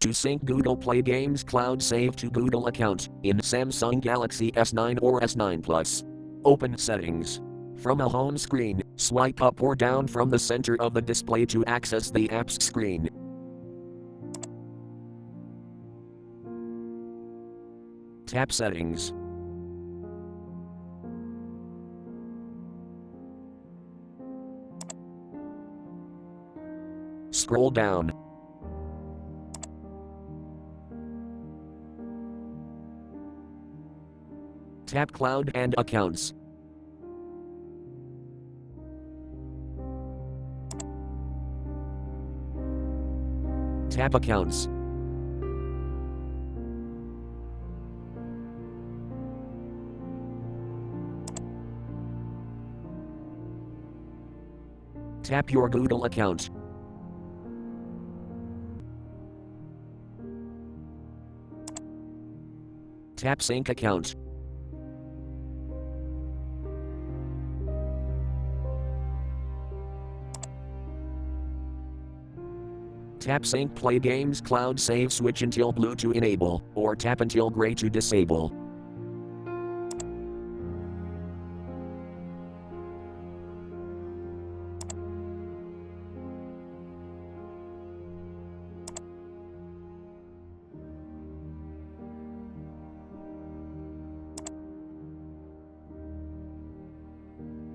To sync Google Play Games Cloud Save to Google account in Samsung Galaxy S9 or S9 Plus. Open Settings. From a home screen, swipe up or down from the center of the display to access the app's screen. Tap Settings. Scroll down. Tap Cloud and Accounts. Tap Accounts. Tap your Google account. Tap Sync Account. Tap Sync Play Games Cloud Save switch until blue to enable, or tap until gray to disable.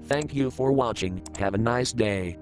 Thank you for watching. Have a nice day.